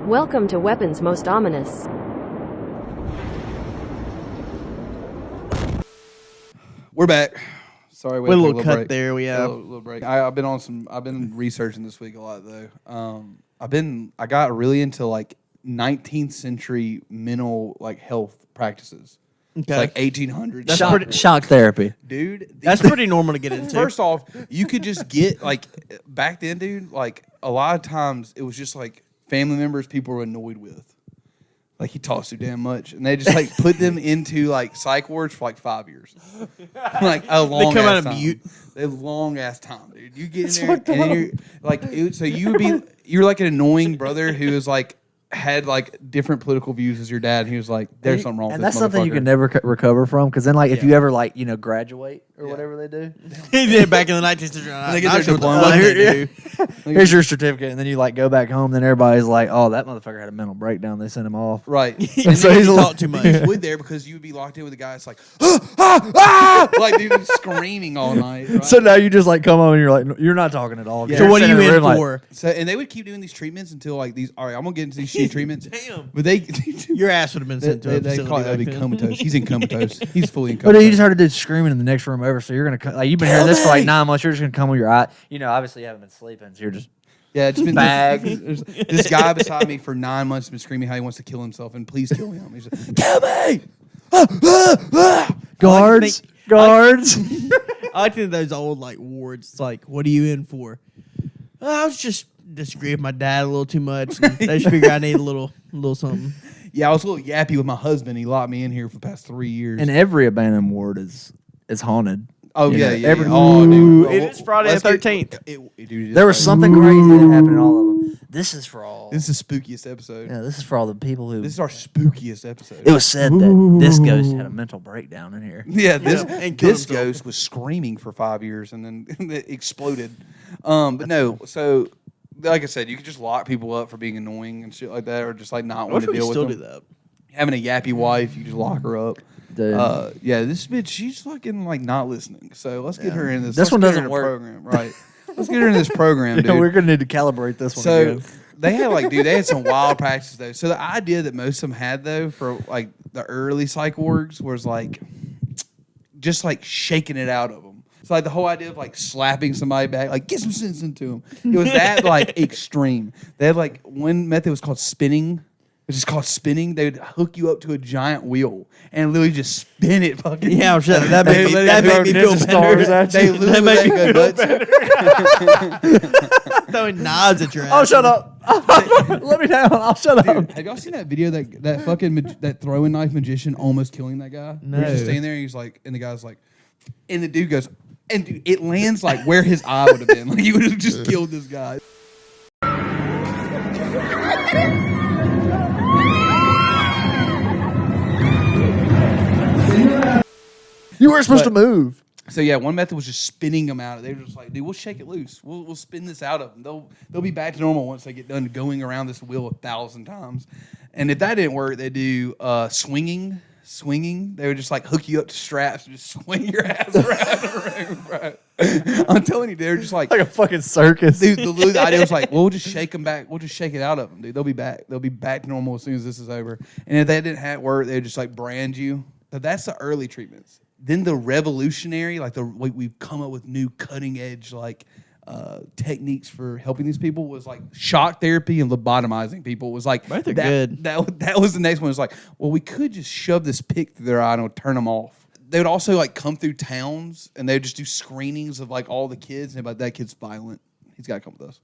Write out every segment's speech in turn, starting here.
Welcome to Weapons Most Ominous. We're back. Sorry, we had a little cut break. there. We have a little break. I've been researching this week a lot though. I got really into like 19th century mental like health practices. okay. It's like 1800s. That's shock therapy, dude. That's pretty normal to get into. First off, you could just get like back then, dude. Like a lot of times, it was just like family members people were annoyed with. Like he talks too damn much, and they just like put them into like psych wards for like 5 years, like a long. They come out ass of time. mute. A long ass time, dude. You get in there, and then you're like, so you're like an annoying brother who is like had like different political views as your dad. And he was like, "There's something wrong." and with that's this something you motherfucker. can never recover from. Because then, like, if you ever like graduate or whatever they do, He did back in the 19th century. They get their diploma. here's your certificate, and then you like go back home. Then everybody's like, "Oh, that motherfucker had a mental breakdown. They sent him off." Right. And so he's talked too much. You would there because you would be locked in with a guy that's like, like dude screaming all night. Right? So now you just like come home and you're like, you're not talking at all. Yeah. So You're what are you sitting in room like, for? So and they would keep doing these treatments until like these. All right, I'm gonna get into these shitty treatments. Damn. But they Your ass would have been sent to a they facility call it back that'd be then. comatose. He's in comatose. He's fully in But comatose. then you just heard a dude screaming in the next room over. So you're gonna like you've been hearing this for like 9 months. You're just gonna come with your eye. Obviously you haven't been sleeping. So you're just Yeah, it's been Bag. This guy beside me for 9 months has been screaming how he wants to kill himself, and please kill him. He's like, kill me! guards. I like to think those old like wards. It's like, what are you in for? I was just disagree with my dad a little too much. And they just figure I need a little something. Yeah, I was a little yappy with my husband. He locked me in here for the past 3 years. And every abandoned ward is haunted. oh you yeah, know, yeah. every- Oh, dude. It is Friday Let's the get- 13th. Dude, There was something crazy that happened in all of them. This is for all. This is the spookiest episode. Yeah, this is for all the people who. This is our spookiest episode. It was said that this ghost had a mental breakdown in here. Yeah, this and killed this himself. ghost was screaming for 5 years and then it exploded. But no, so like I said, you could just lock people up for being annoying and shit like that, or just like not What want if to we deal still with do them. that? Having a yappy wife, you just lock her up. Dude. Yeah, this bitch, she's fucking like not listening. So let's get her in this. This let's one get her doesn't in a work. Program, right? Let's get her in this program, dude. Yeah, we're gonna need to calibrate this one So again. they had like, dude, they had some wild practices though. So the idea that most of them had though for like the early psych wards was like just like shaking it out of them. So like the whole idea of like slapping somebody back, like get some sense into them. It was that like extreme. They had like one method was called spinning. It's just called spinning. They would hook you up to a giant wheel and literally just spin it. Fucking Yeah, I'm sure that made me feel better. They literally let it go nuts. Throwing knives at your ass. Oh, shut up! Let me down. I'll shut up. Dude, have y'all seen that video that fucking that throwing knife magician almost killing that guy? No. He's just standing there and he's like, and the guy's like, and the dude goes, and dude, it lands like where his eye would have been. Like he would have just killed this guy. You weren't supposed to move. So yeah, one method was just spinning them out. They were just like, dude, we'll shake it loose. We'll spin this out of them. They'll be back to normal once they get done going around this wheel 1,000 times. And if that didn't work, they do swinging. They would just like hook you up to straps and just swing your ass around the room, bro. I'm telling you, they're just like Like a fucking circus. dude, the idea was like, well, we'll just shake them back. We'll just shake it out of them, dude. They'll be back. They'll be back to normal as soon as this is over. And if that didn't work, they'd just like brand you. But that's the early treatments. Then the revolutionary, like we've come up with new cutting edge like techniques for helping these people was like shock therapy and lobotomizing people. Was like Both are that, good. That was the next one. It was like, well, we could just shove this pick through their eye and it'll turn them off. They would also like come through towns and they would just do screenings of like all the kids and about that kid's violent. He's got to come with us.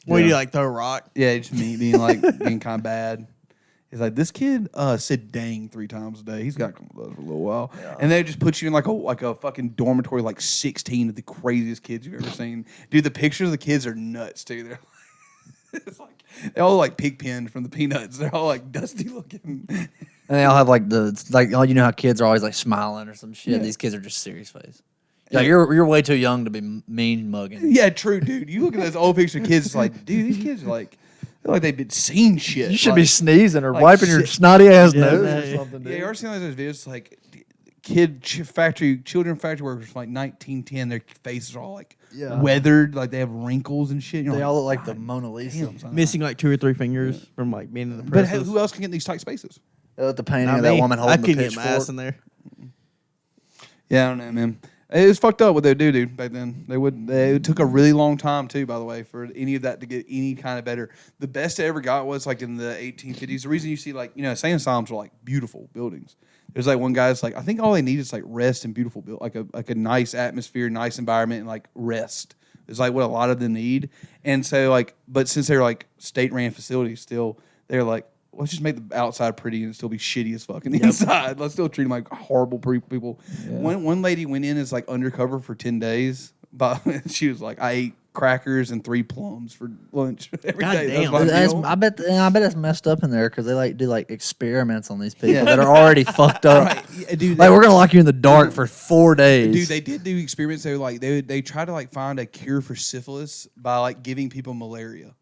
What do you like? Throw a rock? Yeah, just me being like being kind of bad. He's like, this kid said dang 3 times a day. He's got to come with us for a little while. Yeah. And they just put you in like a fucking dormitory, like 16 of the craziest kids you've ever seen. Dude, the pictures of the kids are nuts too. They're it's like they're all like pig penned from the Peanuts. They're all like dusty looking. And they all have like you know how kids are always like smiling or some shit. Yeah. These kids are just serious face. Like you're way too young to be mean mugging. Yeah, true, dude. You look at those old pictures of kids, it's like, dude, these kids are like they've been seeing shit. You should like, be sneezing or like wiping your shit. snotty ass Yeah, nose that- or something. Dude. Yeah, you ever seen those videos like children factory workers from like 1910. Their faces are all like Yeah. weathered, like they have wrinkles and shit. You're They like, all look like the "God Mona Lisa. damn, son." Missing like 2 or 3 fingers from like being in the But presses. who else can get in these tight spaces? The painting Not of that me. woman I holding the couldn't get my ass pitchfork. in there. Yeah, I don't know, man. It was fucked up what they would do, dude. Back then, it took a really long time too. By the way, for any of that to get any kind of better. The best they ever got was like in the 1850s. The reason you see like insane asylums are like beautiful buildings. There's like one guy's like I think all they need is like rest and beautiful like a nice atmosphere, nice environment, and like rest. Is like what a lot of them need. And so like, but since they're like state ran facilities, still they're like, let's just make the outside pretty and still be shitty as fuck in the inside. Let's still treat them like horrible people. Yeah. One lady went in as like undercover for 10 days, but she was like, I ate crackers and 3 plums for lunch every God day. damn. That's my That's- meal. I bet that's messed up in there because they like do like experiments on these people that are already fucked up. Right. Yeah, dude, Like we're gonna lock you in the dark for 4 days. Dude, they did do experiments. They were like they tried to like find a cure for syphilis by like giving people malaria.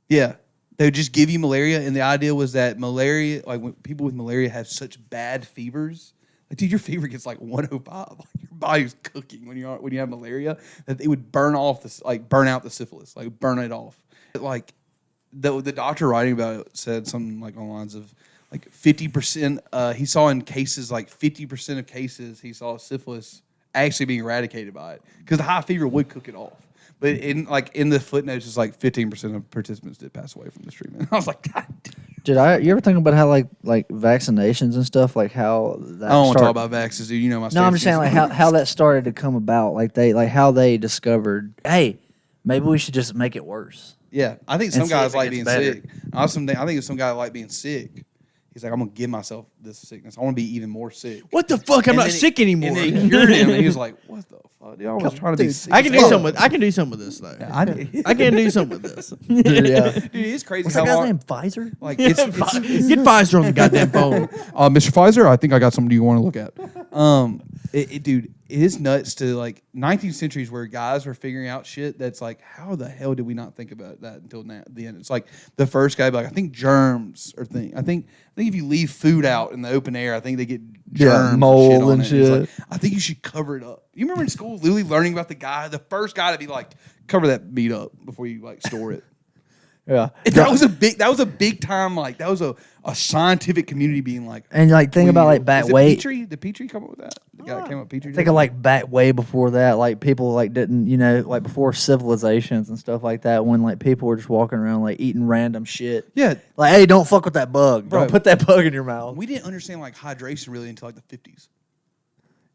Yeah, they would just give you malaria, and the idea was that malaria, like when people with malaria have such bad fevers, like dude, your fever gets like 105. Like your body's cooking when you have malaria. That it would burn out the syphilis, like burn it off. Like the doctor writing about it said something like on the lines of like 50%. He saw in cases like 50% of cases he saw syphilis actually being eradicated by it because the high fever would cook it off. But in the footnotes, it's like 15% of participants did pass away from this treatment. I was like, God damn. You ever think about how like vaccinations and stuff like how that I don't want to talk start- about vaccines, dude. You know my. No, I'm stance just saying like against how that started to come about. Like how they discovered, hey, maybe we should just make it worse. Yeah, I think some And see guys if it like gets being better. sick. I think if some guy like being sick, he's like, I'm gonna give myself this sickness. I want to be even more sick. What the fuck? I'm And not then sick anymore. And they cured him, and he was like, "What the fuck? Dude, I was trying to be sick." I can do as fuck." something with this though. I I can do something with this. Yeah. Dude, it's crazy What's how that guy's hard- name? Pfizer? Like Get Pfizer on the goddamn phone. Mr. Pfizer, I think I got something you want to look at. Dude, it is nuts to like 19th centuries where guys were figuring out shit that's like, how the hell did we not think about that until now, the end? It's like the first guy, like I think germs or thing. I think if you leave food out in the open air, I think they get germs mold and shit on and it. He's like, shit. I think you should cover it up. You remember in school, literally learning about the first guy to be like, cover that meat up before you like store it. Yeah. That was a big time, like that was a scientific community being like, And like think about like back is it way. Petrie? Did Petrie come up with that? The guy that came up with Petrie. Think of like back way before that, like people like didn't, like before civilizations and stuff like that, when like people were just walking around like eating random shit. Yeah, Like, hey, don't fuck with that bug. Bro. Don't put that bug in your mouth. we didn't understand like hydration really until like the 50s.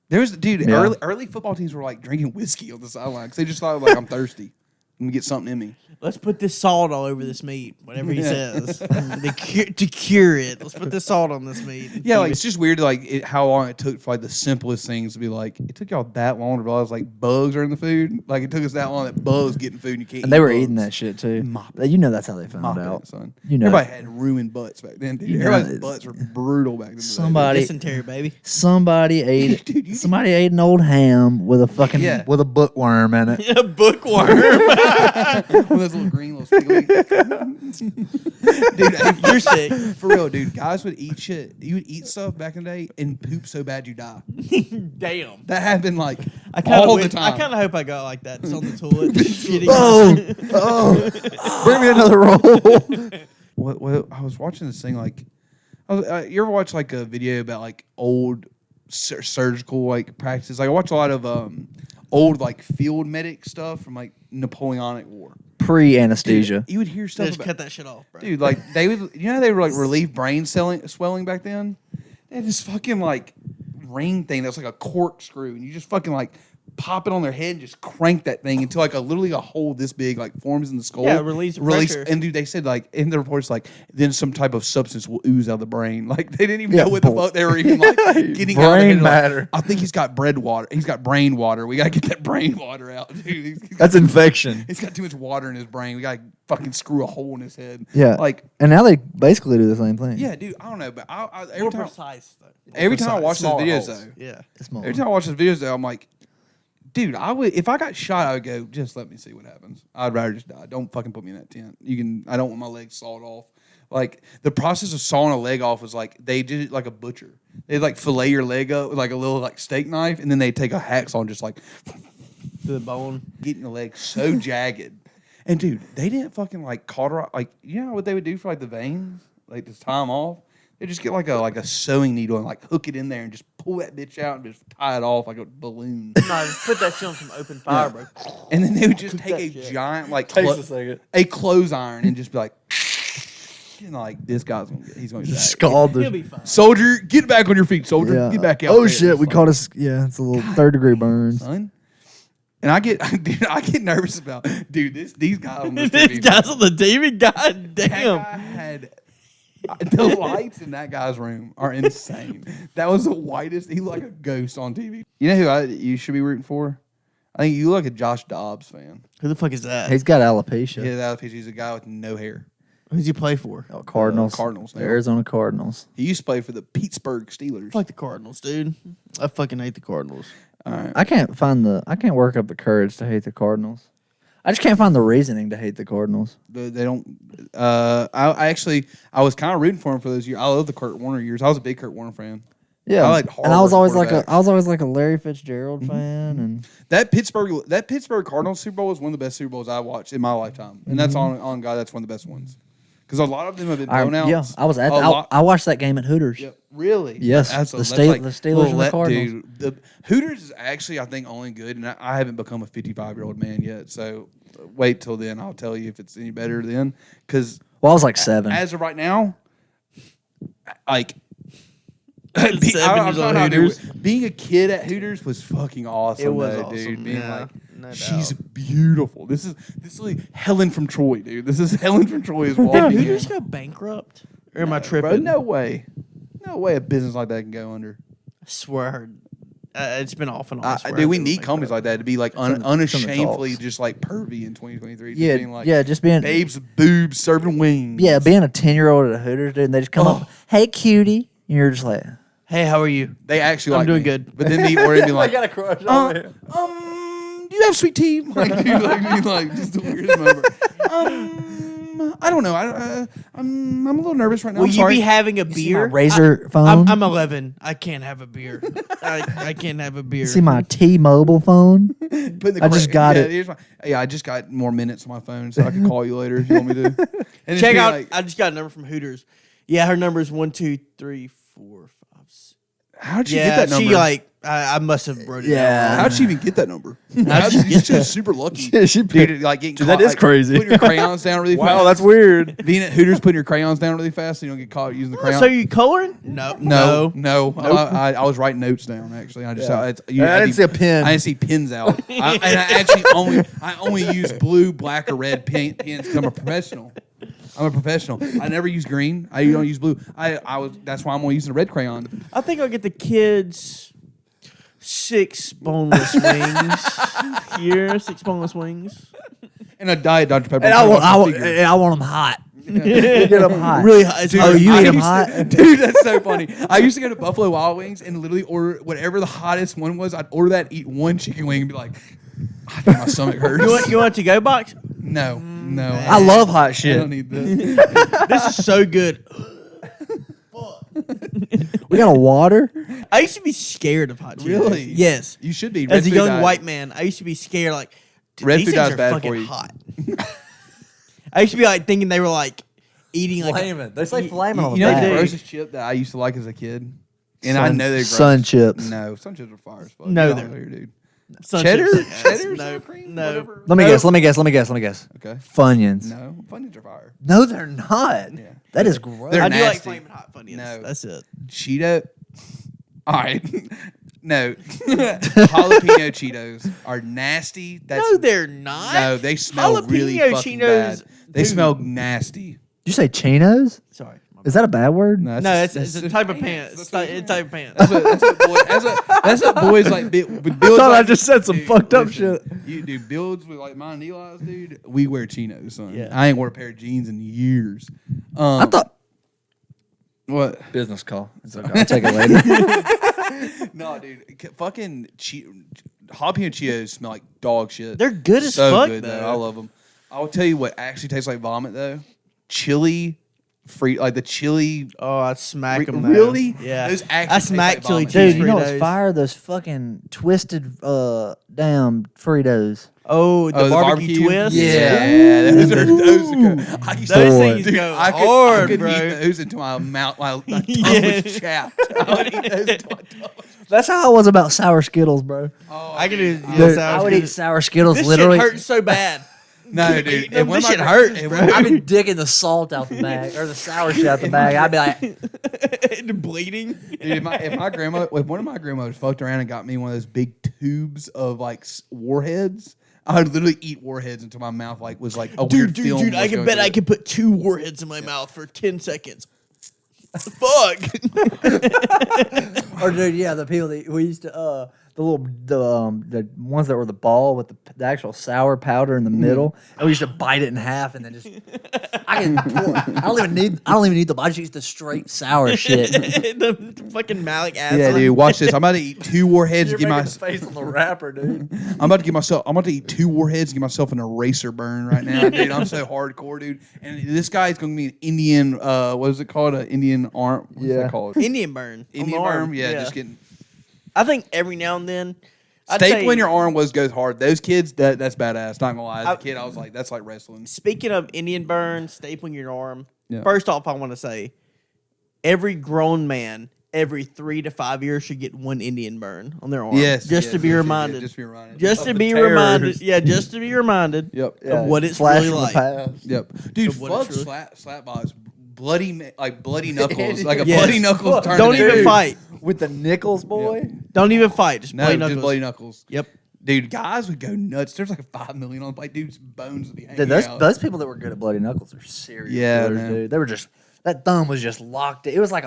There was dude, Yeah. early football teams were like drinking whiskey on the sideline because they just thought like I'm thirsty. Let me get something in me. Let's put this salt all over this meat. Whatever he Yeah. says to cure it. Let's put this salt on this meat. Yeah, like it's just weird, like how long it took for like the simplest things to be like. It took y'all that long to realize like bugs are in the food. Like it took us that long that bugs get in food and you can't. And they eat were bugs. eating that shit too. Mop You know that's how they found Mopping out. it, son. You know. Everybody had ruined butts back then, dude. You know Everybody's it. butts were brutal back then. Somebody- dysentery, baby. Somebody ate Dude, you- somebody ate an old ham with a fucking Yeah. with a bookworm in it. A bookworm. One of those little green little squiggly. Dude, You're sick. for real, dude. Guys would eat shit. You would eat stuff back in the day and poop so bad you die. Damn. That happened like I kind all of the time. I kind of hope I got like that. Just on the toilet. shitting. Bring me another roll. What I was watching this thing like, you ever watch like a video about like old surgical like practices? Like I watch a lot of old like field medic stuff from like Napoleonic War. Pre-anesthesia. You would hear stuff Just about cut that shit off, bro. dude, like they would, they were like relieve brain swelling back then. They had this fucking like ring thing that was like a corkscrew, and you just fucking like pop it on their head and just crank that thing until like literally a hole this big like forms in the skull. Yeah, release pressure. And dude, they said like in the reports like then some type of substance will ooze out of the brain. Like they didn't even know what the fuck they were even like getting out of Brain the head. Like, matter. I think he's got he's got brain water. We gotta get that brain water out, dude. He's got That's infection. He's got too much water in his brain. We gotta fucking screw a hole in his head. Yeah. Like, And now they basically do the same thing. yeah, dude. I don't know, but every More time, precise though. every time I Precise. watch those Smaller videos, holes. though, Yeah. It's small. every time I watch those videos, though, I'm like, dude, I would if I got shot, I would go, just let me see what happens. I'd rather just die. Don't fucking put me in that tent. I don't want my legs sawed off Like the process of sawing a leg off was like they did it like a butcher. They like fillet your leg up with like a little like steak knife, and then they take a hacksaw and just like To the bone. getting the leg so jagged. And dude, they didn't fucking like cauterize. Like you know what they would do for like the veins, like to tie them off. They just get like a sewing needle and like hook it in there and just pull that bitch out and just tie it off like a balloon. No, just put that shit on some open fire, bro. And then they would just Cook take that a shit. giant like Takes a second. a clothes iron and just be like, and like this guy's he's gonna be back. Scald He'll the. be fine. Soldier, get back on your feet, soldier. Yeah. Get back out. Oh there. shit, we It's caught like, us. Yeah, it's a little third-degree burns. son. And I get nervous about these guys on this This TV. guy's on the TV. God That damn. guy had the lights in that guy's room are insane. That was the whitest. He looked like a ghost on TV. You know who you should be rooting for? I think you look like a Josh Dobbs fan. Who the fuck is that? He's got alopecia. Yeah, that he's a guy with no hair. Who's he play for? Oh, Cardinals. Cardinals The now. Arizona Cardinals. He used to play for the Pittsburgh Steelers. Fuck the Cardinals, dude. I fucking hate the Cardinals. All right. I can't work up the courage to hate the Cardinals. I just can't find the reasoning to hate the Cardinals. They don't. I was kind of rooting for him for those years. I love the Kurt Warner years. I was a big Kurt Warner fan. Yeah, I like and I was always hard-working like a Larry Fitzgerald fan, and That Pittsburgh Cardinals Super Bowl was one of the best Super Bowls I watched in my lifetime, and that's on God. That's one of the best ones because a lot of them have been blown out. yeah, I was at. A lot- I watched that game at Hooters. Yeah, really? Yes, That's the that's Steelers and the let- Cardinals. Dude, the Hooters is actually, I think, only good, and I haven't become a 55-year-old man yet. So wait till then. I'll tell you if it's any better then. Because Well, I was like 7. as of right now, like. 7 I'm years not old gonna do Hooters. it. Being a kid at Hooters was fucking awesome. It was though, awesome, dude. Being yeah, like, no she's doubt. beautiful. This is like Helen from Troy, dude. This is Helen from Troy is Did walking. Hooters in. go bankrupt? Or am I Bro, tripping? no way a business like that can go under. I swear I heard. It's been off and on. I swear Dude, I we heard need bankrupt. companies like that to be like Some of the unashamedly talks. just like pervy in 2023. Just Yeah, being like, yeah, just being babes, boobs, serving wings. yeah, being a 10-year-old at a Hooters, dude, and they just come up, hey, cutie, and you're just like, Hey, how are you? They actually I'm like doing me. good. But then they'd be like, a crush do you have sweet tea? Like, dude, like just the weirdest number. I don't know. I'm a little nervous right now. Will I'm you sorry. be having a See my beer? Razor phone? I'm 11. I can't have a beer. I can't have a beer. See my T-Mobile phone? Put in the I just got it. here's I just got more minutes on my phone, so I can call you later if you want me to. And just Check be out. like, I just got a number from Hooters. Yeah, her number is 1, 2, 3, 4, 5, 6. how'd you Yeah, get that number? she like. I must have wrote it Yeah. down. How'd she even get that number? How'd she She's just super lucky. Yeah, she Dude, like getting Dude, caught, that is like, crazy. Putting your crayons down really fast. Wow, that's weird. Being at Hooters, putting your crayons down really fast so you don't get caught using the Oh, crayon. so you coloring? No. No. I was writing notes down actually. I just I didn't see a pen. I didn't see pins out. And I actually only use blue, black, or red pens because I'm a professional. I'm a professional. I never use green. I don't use blue. That's why I'm only using a red crayon. I think I'll get the kids 6 boneless wings here. 6 boneless wings. And a diet Dr Pepper. And I want them hot. Get them hot. Really hot. It's Dude, hard. you I eat 'em used hot? to- dude, that's so funny. I used to go to Buffalo Wild Wings and literally order whatever the hottest one was. I'd order that, eat one chicken wing, and be like, I think my stomach hurts. You want a to-go box? No. I love hot I shit. don't need this. This is so good. We got a water. I used to be scared of hot Cheetos. Really? Yes. You should be. As a Red food young diet. white man, I used to be scared. Like, dude, Red these food things diet's are bad fucking for you. hot. I used to be like thinking they were like eating like Flaming. They say You- flaming on You the know the back. grossest chip that I used to like as a kid? And I know they're gross. Sun chips. No, sun chips are fire as fuck. No, Get they're- out of here, dude. sun Cheddar? chips. Cheddar? No, sour cream? no. Whatever. Let me No. guess. Okay. Funyuns. No, Funyuns are fire. No, they're not. Yeah. That is gross. They're I do like nasty. flaming hot Funyuns. No. That's it. Cheeto. All right. No. Jalapeno Cheetos are nasty. That's, No, they're not. No, they smell really Jalapeno fucking Cheetos, bad. They dude. smell nasty. Did you say chinos? Sorry. my Is that a bad word? No, No, that's it's just- a type of pants. pants. That's It's type of pants. That's what boys like. I thought I just said some fucked up shit. You do builds with like mine and Eli's, dude. We wear chinos, son. Yeah. I ain't worn a pair of jeans in years. I thought What? business call. It's okay. I'll take it later. No, dude. Fucking jalapeno Cheetos smell like dog shit. They're good as so fuck, good, though. I love them. I'll tell you what actually tastes like vomit though. Chili like the chili. Oh, I smack them. Really? Yeah. Those actually I taste smack like chili vomit. cheese Dude, you know what's Fritos. fire? Those fucking twisted, damn Fritos. Oh, the barbecue twist. Yeah, those are good. I used Those to, things dude, go I hard, could bro. eat those into my mouth. My tongue Yeah. was chapped. I would eat those into my tongue. That's how I was about sour Skittles, bro. Oh, I can do Dude, sour I would Skittles. eat sour Skittles This literally. shit hurts so bad. No, dude. Them, one this of shit my- hurts, if bro. one of I'd my- be digging the salt out the bag or the sour shit out the bag. I'd be like, Bleeding. Dude, if one of my grandmothers fucked around and got me one of those big tubes of like warheads, I would literally eat warheads until my mouth like was like a weird film. Dude, I was can going bet through I it. could put 2 warheads in my mouth for 10 seconds. Fuck. or dude, yeah, the people that we used to, the ones that were the ball with the actual sour powder in the middle, and we used to bite it in half and then just. I don't even need the. I just use the straight sour shit. The fucking malic acid. Yeah, dude. Watch this. I'm about to eat 2 warheads. You're Get making my. the face on the wrapper, dude. I'm about to eat 2 warheads and get myself an eraser burn right now, dude. I'm so hardcore, dude. And this guy is going to be an Indian. What is it called? An Indian arm. What's Yeah. that called? Indian burn. on the Indian arm. arm. Yeah, just getting. I think every now and then. Stapling your arm goes hard. Those kids, that's badass. Not gonna lie. As a I- kid, I was like, that's like wrestling. Speaking of Indian burn, stapling your arm. Yeah. First off, I want to say, every grown man, every 3 to 5 years, should get 1 Indian burn on their arm. Yes, just yes, to be yes, reminded. Just to be reminded. Just Of to the be terrors. reminded. Yeah, just to be reminded. Yep. Of what it's Flash really from the like. past. Yep. Dude, Of what it's fuck really- slap balls. Bloody knuckles. Like a Yes. bloody knuckles. turned Don't into- even Dude. fight. With the Nichols boy. Don't even fight. Just No, bloody just knuckles. bloody knuckles. Yep. Dude, guys would go nuts. There's like a 5 million on like dude's bones would be hanging Dude, those out. those people that were good at bloody knuckles are serious. Yeah, killers, man. dude. They were just that thumb was just locked. It was like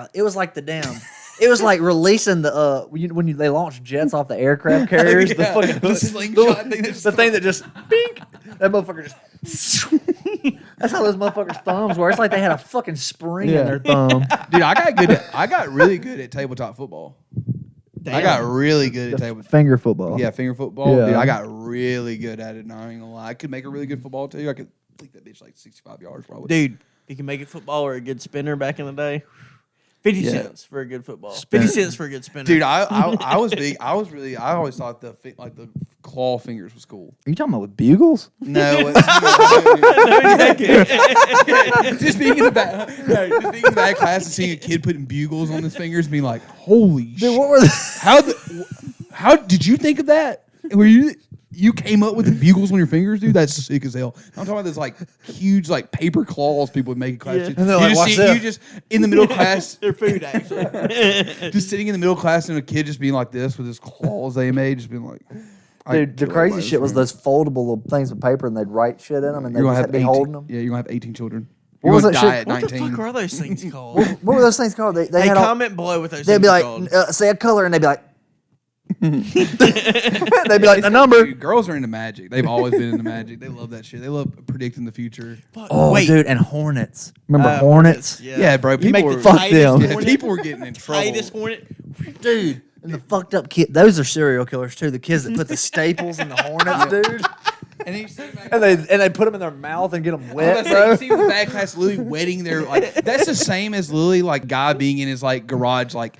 the damn. It was like releasing the when they launched jets off the aircraft carriers. Yeah, the fucking the slingshot thing the thing that just bink. That motherfucker just. That's how those motherfuckers' thumbs were. It's like they had a fucking spring in their thumb. Dude, I got really good at tabletop football. I got really good at tabletop. Finger football. Yeah, finger football. Yeah. Dude, I got really good at it. Not even gonna lie, I could make a really good football too. I could flick that bitch like 65 yards probably. Dude, if you can make it football or a good spinner back in the day, 50 Yeah. cents for a good football. 50 cents for a good spinner. Dude, I was big. I always thought the claw fingers was cool. Are you talking about with bugles? No, just being in the back, just being in the back class and seeing a kid putting bugles on his fingers, being like, "Holy Dude, shit! what were the, How did you think of that? Were you came up with the bugles on your fingers, dude? That's sick as hell. I'm talking about this like huge like paper claws people would make in class. Yeah. Just- And they're you, like, just "Watch see, this." you just in the middle class, Their food, actually. just sitting in the middle class, and a kid just being like this with his claws they made, just being like. Dude, the crazy shit was those foldable little things of paper, and they'd write shit in them, and they'd You're just gonna have have to be 18, holding them. Yeah, you're gonna have 18 children. What You're was gonna that die shit? at What 19. the fuck are those things called? What were those things called? They Hey, had all, comment below what those they'd things be are like, called. say a color, and they'd be like, they'd be like the number. Dude, girls are into magic. They've always been into magic. They love that shit. They love predicting the future. Fuck, Oh, wait. dude, and hornets. Remember hornets? Yeah, bro. You People make were the Fuck tightest them. yeah, hornet- people were getting in trouble. tightest hornet. Dude. And the fucked up kid. Those are serial killers too. The kids that put the staples in the hornets, dude. And you see, man, And they put them in their mouth and get them I was wet, about to say, bro. you see the bad class Lily wetting their like. That's the same as Lily like guy being in his like garage like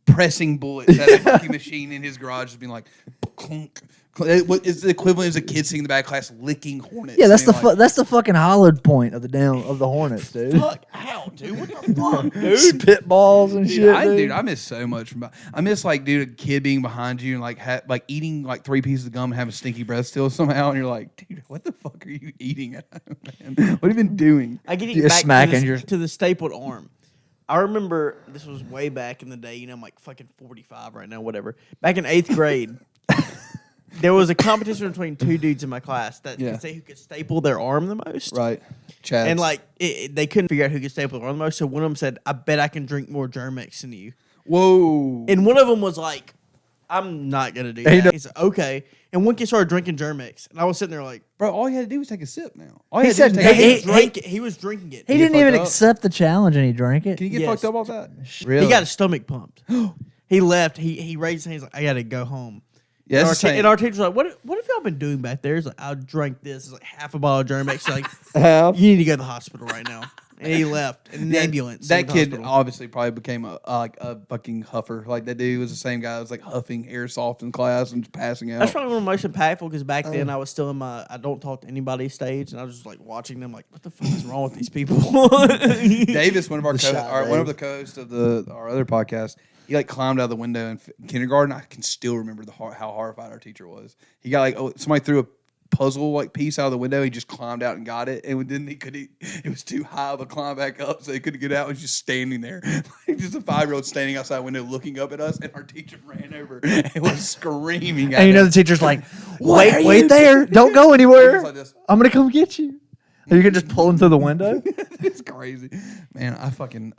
pressing bullets at a fucking machine in his garage, just being like clunk. What is the equivalent as a kid seeing the bad class licking hornets? Yeah, that's the being like, that's the fucking hollowed point of the hornets, dude. Fuck out, dude. What the fuck, dude? Spitballs and shit, Dude, I miss so much from. I miss like, dude, a kid being behind you and like like eating like 3 pieces of gum and having stinky breath still somehow, and you're like, dude, what the fuck are you eating at home, man? What have you been doing? I get You're it back smacking to, your- to the stapled arm. I remember this was way back in the day. You know, I'm like fucking 45 right now, whatever. Back in 8th grade, there was a competition between 2 dudes in my class that Yeah. could say who could staple their arm the most. Right, Chad. And like they couldn't figure out who could staple their arm the most. So one of them said, "I bet I can drink more Germ-X than you." whoa. And one of them was like, "I'm not gonna do that." He said, "Okay." And one kid started drinking Germ-X, and I was sitting there like, Bro, all you had to do was take a sip now. All He you had to do said was take a he- sip. drank it. He was drinking it. He You didn't get even fucked up? accept the challenge and he drank it. Can you get Yes. fucked up off that? He got his stomach pumped. He left. He raised his hand. He's like, "I gotta go home." Yeah, and, that's our the same. and our teacher's like, "What have y'all been doing back there?" He's like, "I drank this. It's like half a bottle of Germ-X." She's like, Half? "You need to go to the hospital right now." and he left in an ambulance. That in the kid hospital. obviously probably became a fucking huffer. Like that dude was the same guy that was like huffing airsoft in class and just passing out. That's probably one of the most impactful because back then I was still in my I don't talk to anybody stage, and I was just like watching them, like, what the fuck is wrong with these people? Davis, one of our The shot, one of the co-hosts of our other podcast, he like climbed out of the window in kindergarten. I can still remember how horrified our teacher was. He got like somebody threw a puzzle like piece out of the window. He just climbed out and got it, and then it was too high to climb back up, so he couldn't get out. He was just standing there, like just a 5-year-old standing outside the window looking up at us, and our teacher ran over and was screaming at And you know him. the teacher's like, Why are wait you- there. Don't go anywhere. Just like this. I'm going to come get you. And you can just pull him through the window. It's crazy, man. I fucking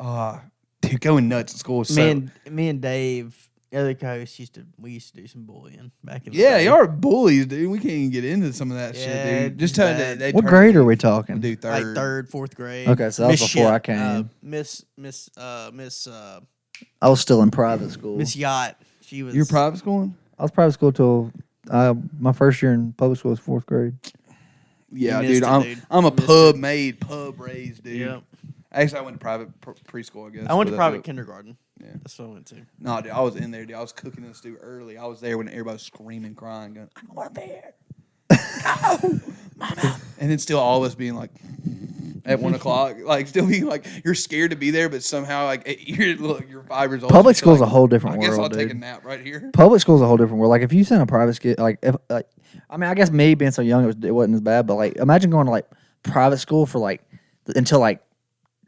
dude, going nuts at school. Was me and Dave, the other co-host, we used to do some bullying back in the yeah, day. y'all are bullies, dude. We can't even get into some of that Yeah, shit, dude. Just it's tell bad. they What turned grade me- are we talking? Dude, Like third. third, fourth grade. Okay, so that was Miss before I Ship, came. Miss I was still in private school. Miss Yacht. She was. You're private schooling? I was private school till my first year in public school was 4th grade. Yeah, missed dude. it, dude. I'm a You missed pub raised, dude. Yeah. Actually, I went to private preschool, I guess. I went but to that's private it. kindergarten. Yeah. That's what I went to. No, dude, I was in there, dude. I was cooking this dude early. I was there when everybody was screaming, crying, going, I don't want to be here. No, Mama. And then still all of us being like, at 1 o'clock, like still being like, you're scared to be there, but somehow like you're 5 years old. Public so you're school's a whole different I guess world, I'll take a dude. nap right here. Public school's a whole different world. Like if you send a private kid, I mean, I guess me being so young, it wasn't as bad. But like, imagine going to like private school for like until like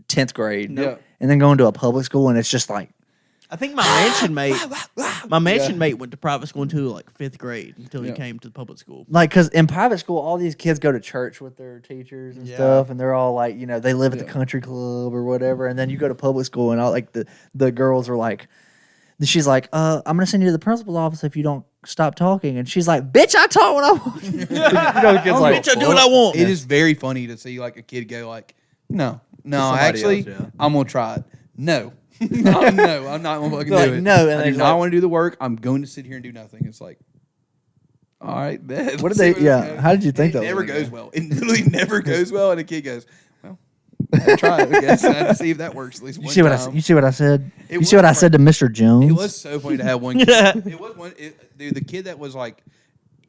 10th grade, Yeah. and then going to a public school, and it's just like, I think my mansion mate went to private school until like 5th grade until he Yeah. came to the public school. because in private school, all these kids go to church with their teachers and Yeah. stuff, and they're all like, they live at the Yeah. country club or whatever. And then you go to public school, and all like the girls are like, she's like, I'm gonna send you to the principal's office if you don't stop talking. And she's like, bitch, I talk when I want. The kids like, Bitch, I do what I want. It is very funny to see like a kid go like, no, somebody actually, else, yeah. I'm gonna try it. No, no, I'm not gonna fucking They're do like, it. no, and I they're do like- not want to do the work. I'm going to sit here and do nothing. It's like, all right, bet. What Let's did see they- yeah, this goes. how did you think it that was never gonna goes go? well. It literally never goes well, and the kid goes, well, I try it. I guess I had to see if that works at least You one see what time. you see what I said? It You was see what I funny. said to Mr. Jones? It was so funny to have one kid. It was one, dude, the kid that was like,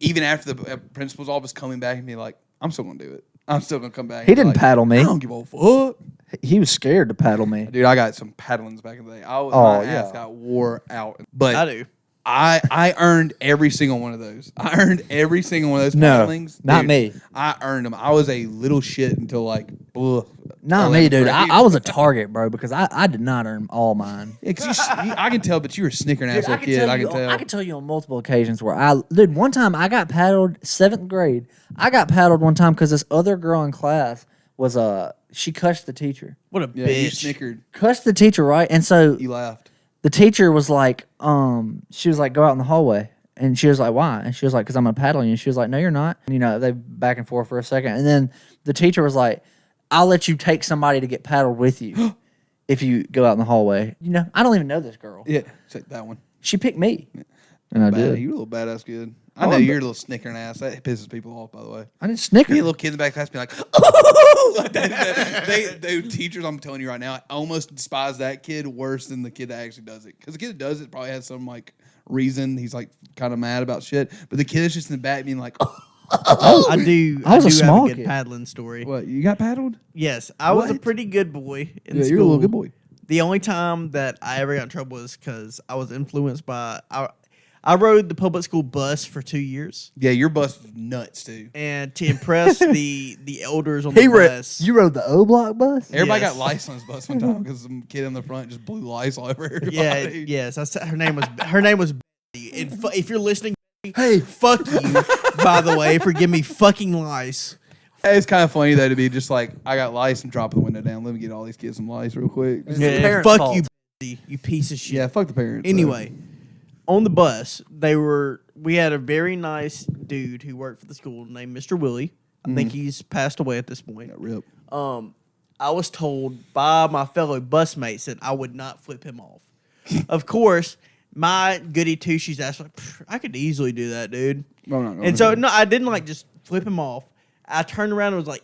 even after the principal's office coming back and being like, I'm still gonna do it. I'm still gonna come back. He and be didn't like, paddle me. I don't give a fuck. He was scared to paddle me. Dude, I got some paddlings back in the day. My Oh, ass yeah. got wore out. But I do. I earned every single one of those. I earned every single one of those No, paddlings. not Dude, me. I earned them. I was a little shit until like, ugh, Not me, 11th dude. grade. I was a target, bro, because I did not earn all mine. Yeah, 'cause I can tell, but you were a snickering ass little kid. I can tell. I can tell you on multiple occasions where one time I got paddled, 7th grade. I got paddled one time because this other girl in class was she cussed the teacher. What a Yeah, you bitch. snickered. Cussed the teacher, right? And so You laughed. the teacher was like, she was like, go out in the hallway. And she was like, why? And she was like, because I'm going to paddle you. And she was like, no, you're not. And, they back and forth for a second. And then the teacher was like, I'll let you take somebody to get paddled with you if you go out in the hallway. I don't even know this girl. Yeah, say that one. She picked me. And I did. You're a little badass kid. I Oh, know I'm you're a little snickering ass. That pisses people off, by the way. I didn't snicker. Me and little kids in the back class be like, oh! Like they teachers, I'm telling you right now, I almost despise that kid worse than the kid that actually does it. Because the kid that does it probably has some like reason he's like kind of mad about shit. But the kid is just in the back being like, I do. I was a do small have a good kid. paddling story. what, you got paddled? Yes, I was a What? pretty good boy in Yeah, school. you're a little good boy. The only time that I ever got in trouble was because I was influenced by. I rode the public school bus for 2 years, Yeah, your bus was nuts too. and to impress the elders on the bus. You rode the O Block bus? Everybody Yes. got lice on his bus one time because some kid in the front just blew lice all over everybody. Yeah, yes. I said her name was. Betty. And if you're listening, Hey, fuck you. By the way, for giving me fucking lice. It's kind of funny though to be just like, I got lice and drop the window down. Let me get all these kids some lice real quick. the parents' fuck fault. you, Betty, you piece of shit. Yeah, fuck the parents. Anyway, on the bus, we had a very nice dude who worked for the school named Mr. Willie. I think he's passed away at this point. Yeah, rip. I was told by my fellow busmates that I would not flip him off. Of course, my goody two shoes ass like, I could easily do that, dude. I'm not going And so to. no, I didn't like just flip him off. I turned around and was like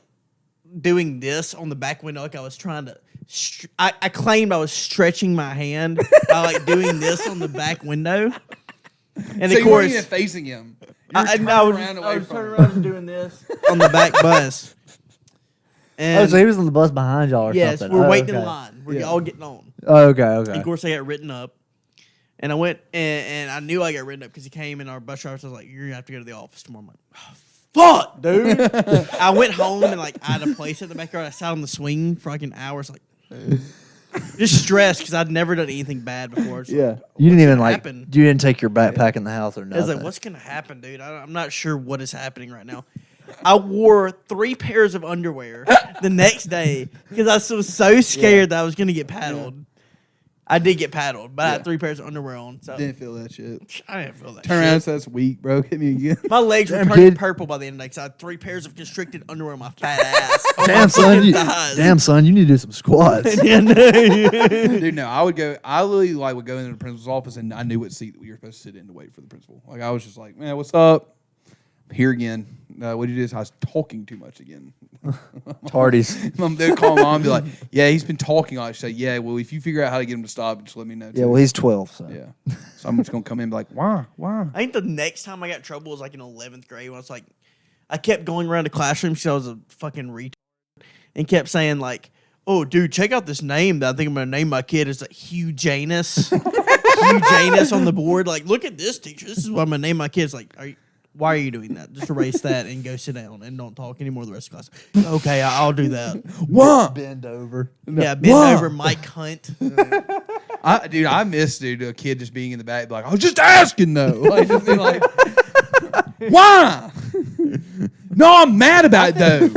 doing this on the back window, like I was trying to. I claimed I was stretching my hand by like doing this on the back window. And so of you weren't course, even facing him. I I was turning around and doing this on the back bus. And so he was on the bus behind y'all or yes, something. we're waiting okay. in line. We're Yeah. all getting on. Oh, okay. Of course, I got written up. And I went, and I knew I got written up because he came in our bus driver. So I was like, you're going to have to go to the office tomorrow. I'm like, oh, fuck, dude. I went home and, like, I had a place at the backyard. I sat on the swing for, like, an hour. It's like, just stressed because I'd never done anything bad before. It's like, You didn't even, like, happen? you didn't take your backpack in the house or I nothing. was like, what's going to happen, dude? I'm not sure what is happening right now. I wore 3 pairs of underwear the next day because I was so scared that I was going to get paddled. I did get paddled, but I had 3 pairs of underwear on. So Didn't feel that shit. I didn't feel that Turn shit. around, so that's weak, bro. Hit me again. My legs were Damn, turning kid. purple by the end of the day because I had 3 pairs of constricted underwear on my fat ass. Damn, son. You need to do some squats. Dude, no, I literally like would go into the principal's office and I knew what seat we were supposed to sit in to wait for the principal. Like I was just like, man, what's up? Here again. What did you do? I was talking too much again. Tardies. They'd call mom and be like, yeah, he's been talking. I say, yeah, well, if you figure out how to get him to stop, just let me know. Yeah, too." well, he's 12, so. Yeah. So I'm just going to come in and be like, why? I think the next time I got in trouble was like in 11th grade when I was like, I kept going around the classroom because I was a fucking retard and kept saying like, oh, dude, check out this name that I think I'm going to name my kid. It's like Hugh Janus. Hugh Janus on the board. Like, look at this teacher. This is what I'm going to name my kids. Like, why are you doing that? Just erase that and go sit down and don't talk anymore the rest of the class. Okay, I'll do that. Why? Bend over. Yeah, bend over Mike Hunt. I miss, a kid just being in the back, like, I was just asking, though. Like, just being like, why? No, I'm mad about it, though.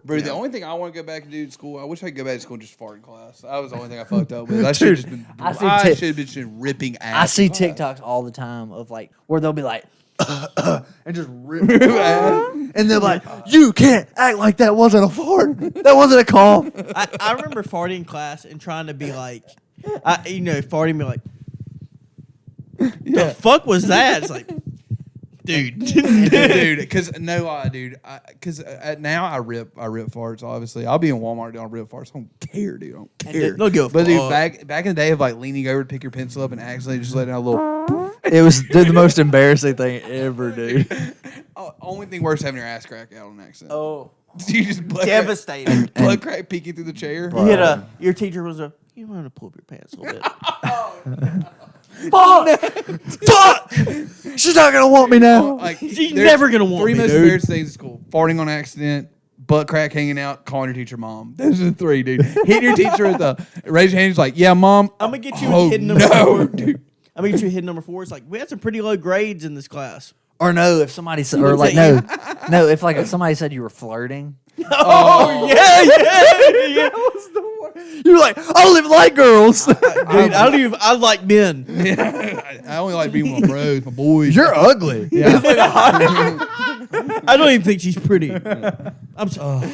Bro, the only thing I want to go back and do in school, I wish I could go back to school and just fart in class. That was the only thing I fucked up with. I should have been, I should have been ripping ass. I see in class. TikToks all the time of like where they'll be like and just rip and they're like, you can't act like that wasn't a fart. That wasn't a cough. I remember farting in class and trying to be like, farting be like, the fuck was that? It's like, dude. Dude, because no lie, dude. Because now I rip farts. Obviously, I'll be in Walmart doing rip farts. I don't care, dude. I don't care. Don't give a But dude, fuck. back in the day of like leaning over to pick your pencil up and accidentally just letting out a little. It was the most embarrassing thing ever, dude. Only thing worse having your ass crack out on accident. Oh, You just devastating. blood crack peeking through the chair. You hit your teacher was you want to pull up your pants a little bit. Fuck! She's not gonna want me now. Like, She's there's never gonna want 3 me, most dude. embarrassing things in school: farting on accident, butt crack hanging out, calling your teacher mom. Those are the 3, dude. Hitting your teacher with the raise your hand. He's like, yeah, mom. I'm gonna get you Oh, a hidden number no, 4. dude. I'm gonna get you a hidden number 4. It's like we had some pretty low grades in this class. Or no, if somebody said, or like if somebody said you were flirting. Oh yeah. You're like, I don't even like girls. Dude, I like men. I only like being with my bros, my boys. You're ugly. Yeah. I don't even think she's pretty. I'm sorry.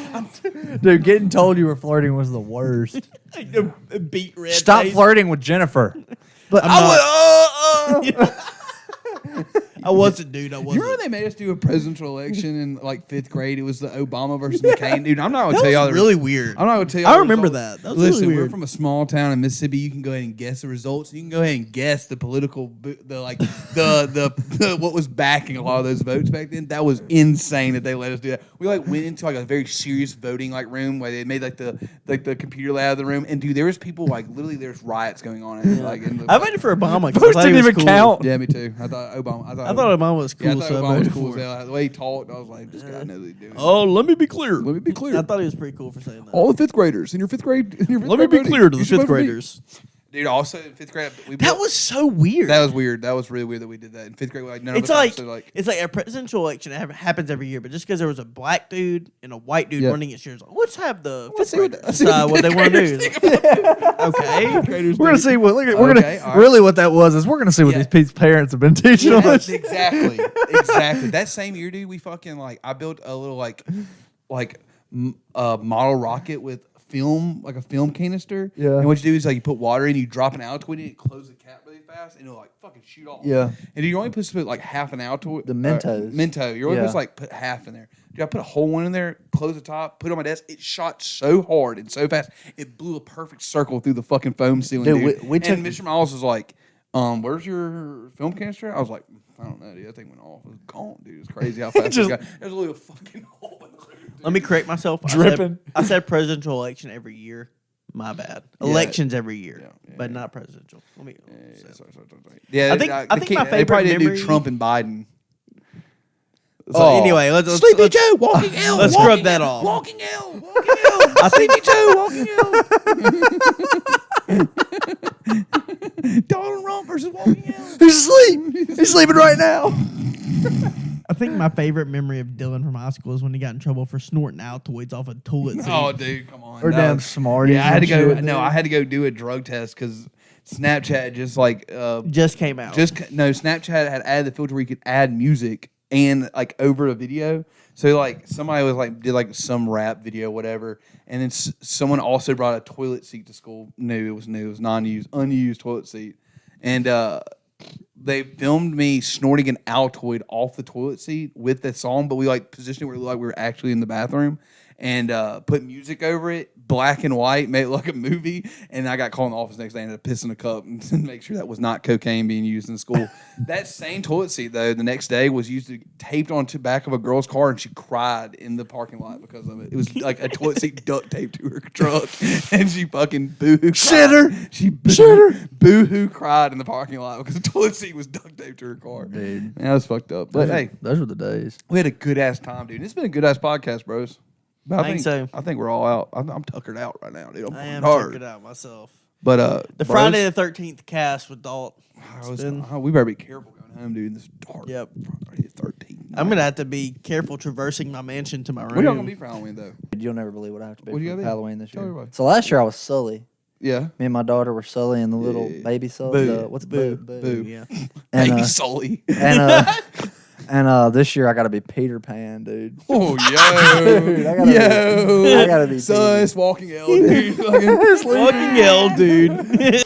Dude, getting told you were flirting was the worst. Beat red. Stop face. flirting with Jennifer. But I wasn't, dude. I You wasn't. remember they made us do a presidential election in like 5th grade? It was the Obama versus McCain. Dude, I'm not gonna That tell was y'all. the- really weird. I'm not gonna tell you. I remember that. That was really Listen, we're weird. from a small town in Mississippi. You can go ahead and guess the results. You can go ahead and guess the political, the what was backing a lot of those votes back then. That was insane that they let us do that. We like went into like a very serious voting like room where they made like the computer lab of the room. And dude, there was people like literally there's riots going on. In, like in the, I voted for Obama. 'cause I Votes thought he didn't was even cool. count. yeah, me too. I thought Obama was cool. Yeah, I thought so I Obama was voted cool as for him. hell. The way he talked, I was like, this guy knows what he's doing. Oh, let me be clear. Let me be clear. I thought he was pretty cool for saying that. All the 5th graders in your 5th grade. Let me be clear to the 5th graders. Dude, also in 5th grade, That was so weird. that was weird. That was really weird that we did that in 5th grade. Like none It's of us like, actually, like it's like a presidential election. It happens every year, but just because there was a black dude and a white dude Yeah. running it, like, let's have the Let's fifth see what graders the- let's see what decide the what they fifth want to graders do. think Okay, We're gonna see what. We're Okay, gonna all right. really what that was we're gonna see what Yeah. these people's parents have been teaching Yeah, them. exactly. That same year, dude, we fucking like I built a little model rocket with film, like a film canister. Yeah. And what you do is like you put water in, you drop an Altoid in it, close the cap really fast, and it'll like fucking shoot off. Yeah. And you only supposed to put like half an Altoid. The Mentos. Mento. You're only Yeah. supposed to like put half in there. Dude, I put a whole one in there, closed the top, put it on my desk. It shot so hard and so fast, it blew a perfect circle through the fucking foam ceiling, dude. we took- And Mr. Miles was like, "Where's your film canister?" I was like, "I don't know, dude. That thing went off. It was gone, dude. It's crazy how fast it got. There's a little fucking hole in there, dude. Let me correct myself. Dripping. I said presidential election every year. My bad. Elections every year, but not presidential. Let me. Sorry. Yeah, I think my they favorite probably didn't memory- do Trump and Biden. So anyway, let's Sleepy Joe walking L. let's walking scrub that L, off. Walking L. Walking L. I Sleepy Joe walking L. Donald Trump versus walking L. He's asleep. He's sleeping right now. I think my favorite memory of Dylan from high school is when he got in trouble for snorting Altoids off a toilet seat. Oh, dude, come on. Or damn Smarties. Yeah, I had to and go. shit, No, dude. I had to go do a drug test because Snapchat just like Just came out. Snapchat had added the filter where you could add music and like over a video. So like somebody was like did like some rap video, whatever, and then someone also brought a toilet seat to school. New, it was non-used, unused toilet seat, and they filmed me snorting an Altoid off the toilet seat with the song, but we like positioned it where it looked like we were actually in the bathroom and put music over it, black and white, made it look like a movie. And I got called in the office the next day and had to piss in a cup and make sure that was not cocaine being used in school. That same toilet seat, though, the next day was used to taped onto the back of a girl's car, and she cried in the parking lot because of it. It was like a toilet seat duct taped to her truck, and she fucking boo-hoo Shitter. cried. She boo-hoo cried in the parking lot because the toilet seat was duct taped to her car. Dude. Man, that was fucked up. But hey, Those were the days. we had a good ass time, dude. It's been a good ass podcast, bros. But I think so. I think we're all out. I'm tuckered out right now, dude. I am hard. checking it out myself. But The bros, Friday the 13th cast with Dalt. we better be careful going home, dude. In this dark. Yep. Friday the 13th. I'm gonna have to be careful traversing my mansion to my room. What y'all gonna be for Halloween though? You'll never believe what I have to be What do you for gotta be? Halloween this Tell year. everybody. So last year I was Sully. Yeah. Me and my daughter were Sully and the little Yeah. baby Sully. Boo. What's Boo. Boo? Boo. Yeah. And, Baby Sully. and this year I got to be Peter Pan, dude. Oh yo, Dude, I gotta yo, be- I gotta be sus Peter. walking L, dude. Fucking- Fucking hell, dude.